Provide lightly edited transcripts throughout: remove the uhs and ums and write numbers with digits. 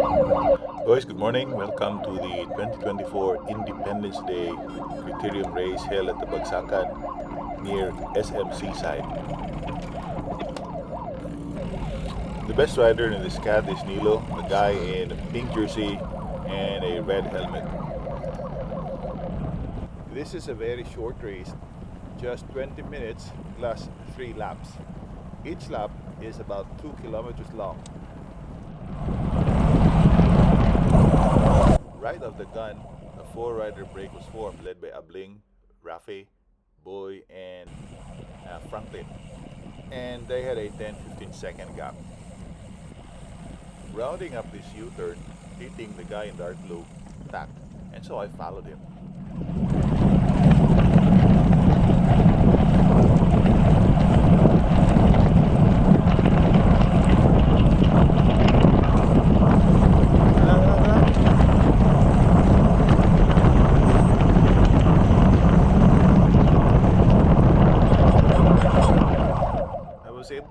Boys, good morning. Welcome to the 2024 Independence Day Criterium race held at the Bagsakan near SMC side. The best rider in this cat is Nilo, a guy in a pink jersey and a red helmet. This is a very short race, just 20 minutes plus 3 laps. Each lap is about 2 kilometers long. Right off the gun, a four-rider break was formed, led by Abling, Rafi, Boy, and Franklin. And they had a 10-15 second gap. Rounding up this U-turn, hitting the guy in dark blue, attacked, and so I followed him.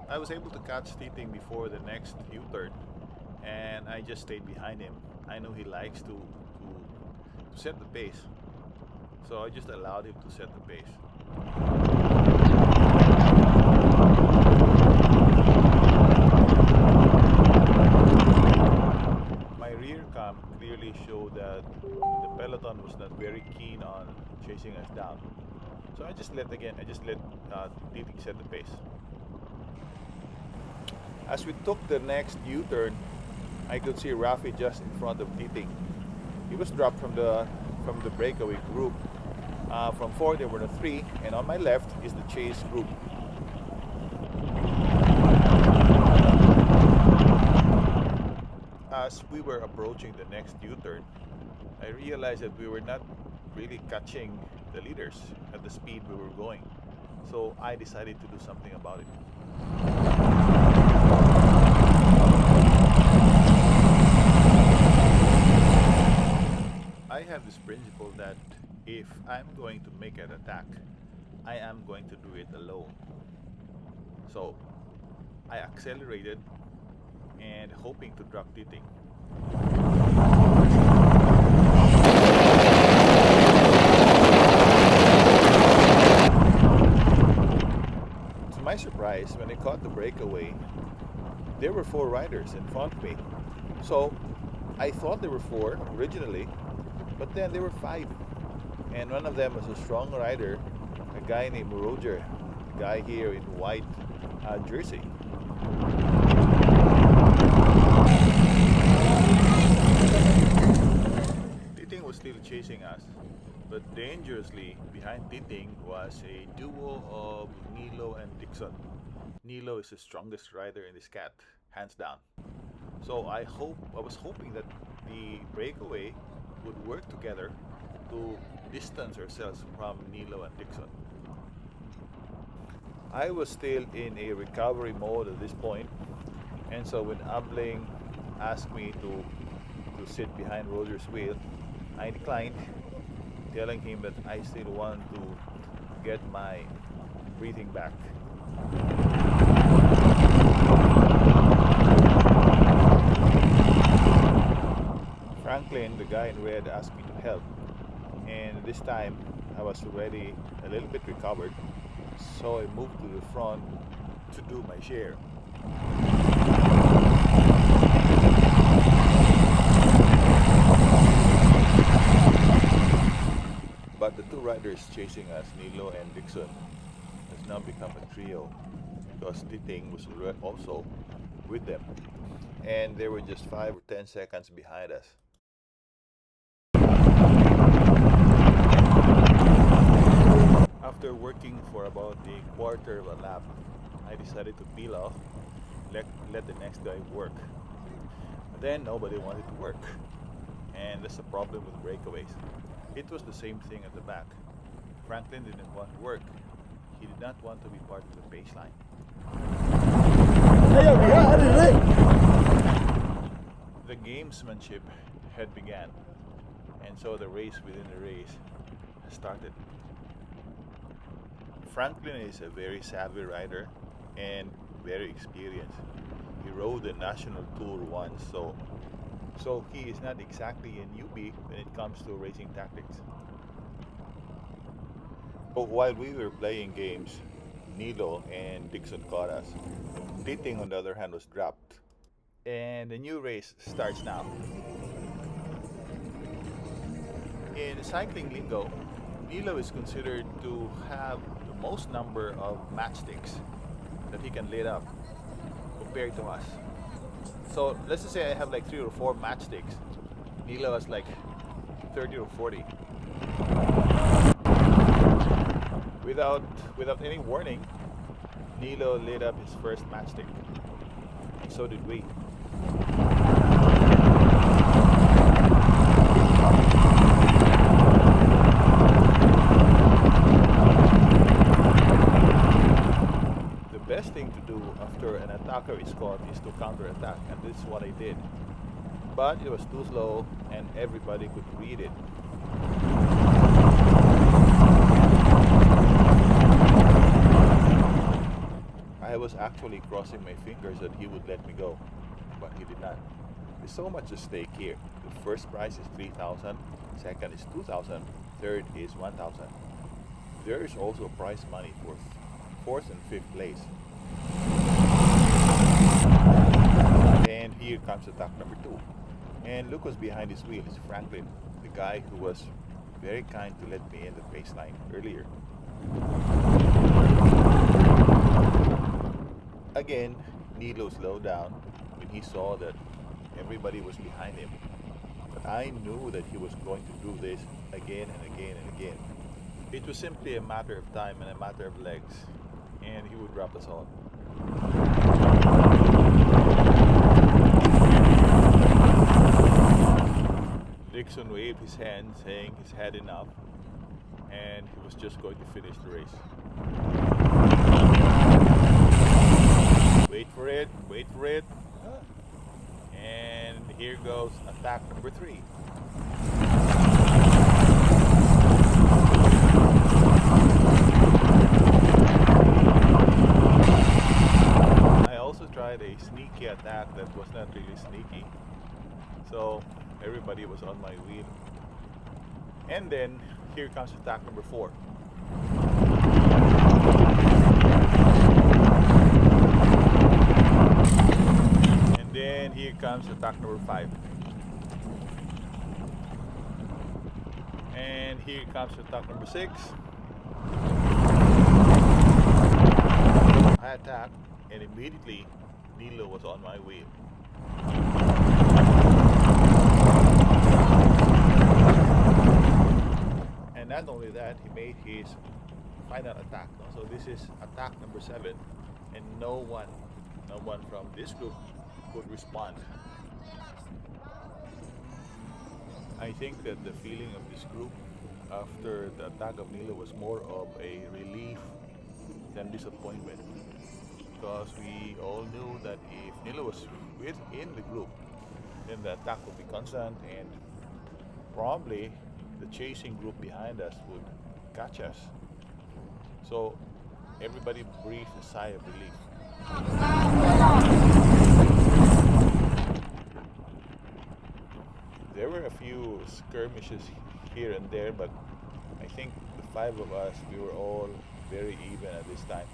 I was able to catch Titing before the next U-turn, and I just stayed behind him. I know he likes to set the pace, so I just allowed him to set the pace. My rear cam clearly showed that the peloton was not very keen on chasing us down, so I just let Titing set the pace. As we took the next U-turn, I could see Rafi just in front of Titing. He was dropped from the breakaway group. From 4 there were the 3, and on my left is the chase group. As we were approaching the next U-turn, I realized that we were not really catching the leaders at the speed we were going. So I decided to do something about it. I have this principle that if I'm going to make an attack, I am going to do it alone. So I accelerated and hoping to drop Titing. To my surprise, when I caught the breakaway, there were 4 riders in front of me. So I thought there were 4 originally, but then there were 5, and one of them was a strong rider, a guy named Roger, a guy here in white jersey. Titing was still chasing us, but dangerously behind Titing was a duo of Nilo and Dixon. Nilo is the strongest rider in this cat, hands down. So I was hoping that the breakaway would work together to distance ourselves from Nilo and Dixon. I was still in a recovery mode at this point, and so when Abling asked me to sit behind Roger's wheel, I declined, telling him that I still want to get my breathing back. Franklin, the guy in red, asked me to help, and this time I was already a little bit recovered, so I moved to the front to do my share. But the 2 riders chasing us, Nilo and Dixon, has now become a trio, because Titing was also with them, and they were just 5 or 10 seconds behind us. After working for about a quarter of a lap, I decided to peel off, let the next guy work. But then nobody wanted to work, and that's the problem with breakaways. It was the same thing at the back. Franklin didn't want to work. He did not want to be part of the baseline. The gamesmanship had begun, and so the race within the race started. Franklin is a very savvy rider and very experienced. He rode the national tour once, so So he is not exactly a newbie when it comes to racing tactics. But while we were playing games, Nilo and Dixon caught us. Titing, on the other hand, was dropped. And the new race starts now. In cycling lingo, Nilo is considered to have the most number of matchsticks that he can lead up compared to us. So let's just say I have like 3 or 4 matchsticks. Nilo has like 30 or 40. Without any warning, Nilo lit up his first matchstick. And so did we. The best thing to do after an attacker is caught is to counterattack, and this is what I did. But it was too slow and everybody could read it. I was actually crossing my fingers that he would let me go, but he did not. There's so much at stake here. The first prize is 3,000, second is 2,000, third is 1,000. There is also prize money for fourth and fifth place. And here comes attack number 2. And look what's behind his wheel. It's Franklin, the guy who was very kind to let me in the baseline earlier. Again, Nilo slowed down when he saw that everybody was behind him. But I knew that he was going to do this again and again and again. It was simply a matter of time and a matter of legs, and he would drop us all. Dixon waved his hand saying he's had enough, and he was just going to finish the race. Wait for it, wait for it. And here goes attack number 3. I also tried a sneaky attack that was not really sneaky. So everybody was on my wheel. And then here comes attack number 4. Then here comes attack number 5. And here comes attack number 6. I attacked, and immediately Nilo was on my wheel. And not only that, he made his final attack. So this is attack number 7, and no one from this group could respond. I think that the feeling of this group after the attack of Nilo was more of a relief than disappointment, because we all knew that if Nilo was within the group, then the attack would be constant, and probably the chasing group behind us would catch us. So everybody breathed a sigh of relief. There were a few skirmishes here and there, but I think the 5 of us, we were all very even at this time.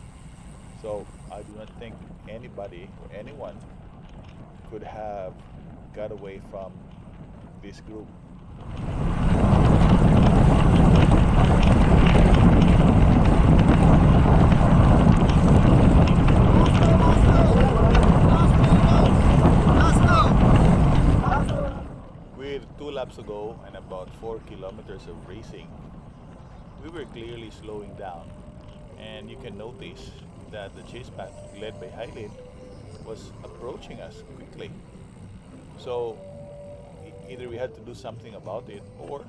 So I do not think anybody or anyone could have got away from this group. With 2 laps ago and about 4 kilometers of racing, we were clearly slowing down, and you can notice that the chase pack led by Hailin was approaching us quickly. So either we had to do something about it, or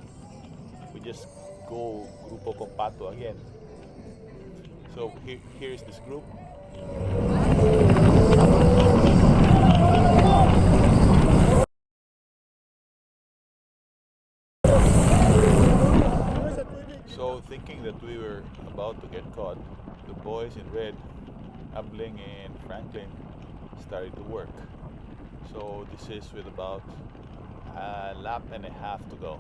we just go grupo compacto again. So here is this group. So thinking that we were about to get caught, the boys in red, Abling and Franklin, started to work. So this is with about a lap and a half to go.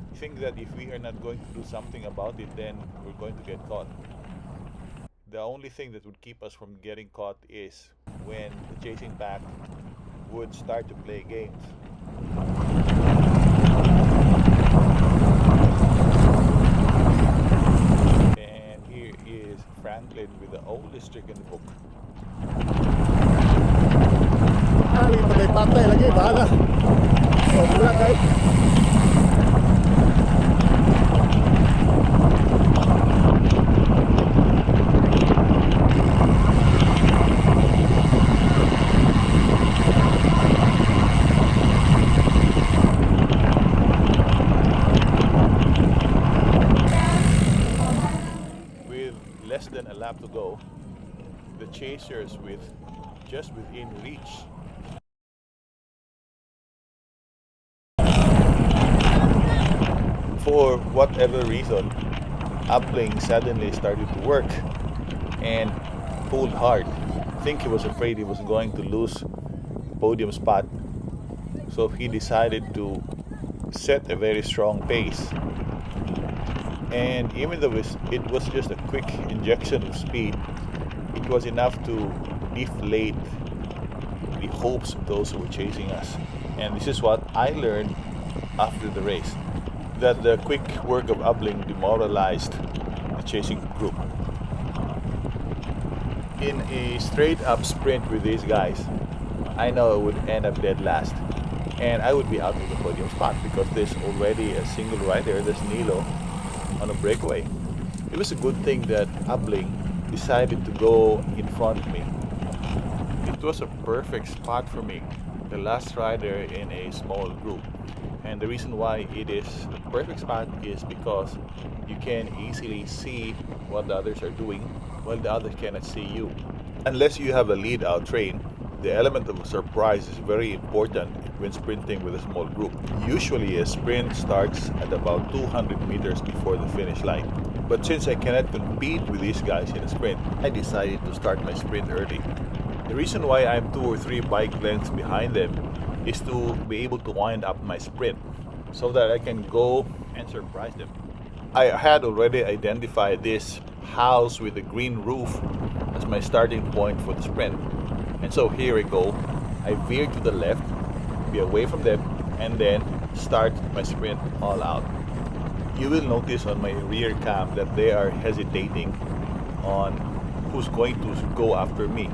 I think that if we are not going to do something about it, then we're going to get caught. The only thing that would keep us from getting caught is when the chasing pack would start to play games. And here is Franklin with the oldest trick in the book. Lagi patay-patay lagi, bahala. Sobra guys. Less than a lap to go, the chasers just within reach. For whatever reason, Upling suddenly started to work and pulled hard. I think he was afraid he was going to lose the podium spot, so he decided to set a very strong pace. And even though it was just a quick injection of speed, it was enough to deflate the hopes of those who were chasing us. And this is what I learned after the race, that the quick work of Upling demoralized the chasing group. In a straight up sprint with these guys, I know I would end up dead last, and I would be out of the podium spot because there's already a single rider, there's Nilo, on a breakaway. It was a good thing that Upling decided to go in front of me. It was a perfect spot for me, the last rider in a small group. And the reason why it is the perfect spot is because you can easily see what the others are doing while the others cannot see you. Unless you have a lead out train, the element of surprise is very important when sprinting with a small group. Usually a sprint starts at about 200 meters before the finish line. But since I cannot compete with these guys in a sprint, I decided to start my sprint early. The reason why I'm 2 or 3 bike lengths behind them is to be able to wind up my sprint so that I can go and surprise them. I had already identified this house with a green roof as my starting point for the sprint. And so here I go. I veer to the left, be away from them, and then start my sprint all out. You will notice on my rear cam that they are hesitating on who's going to go after me,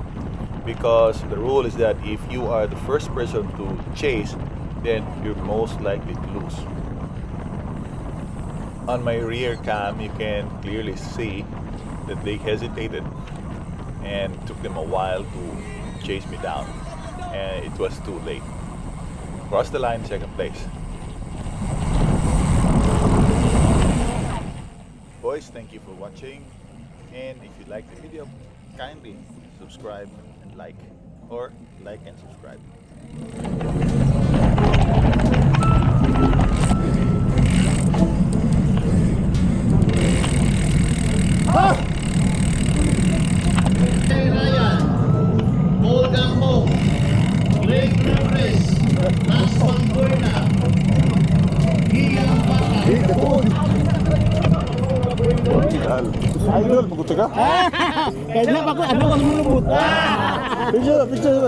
because the rule is that if you are the first person to chase, then you're most likely to lose. On my rear cam, you can clearly see that they hesitated and it took them a while to chase me down, and it was too late. Cross the line, second place. Boys, thank you for watching, and if you like the video, kindly subscribe and like, or like and subscribe. Idol, pagod ka? Kaya na ako, ano ang mulubot? Picture, picture.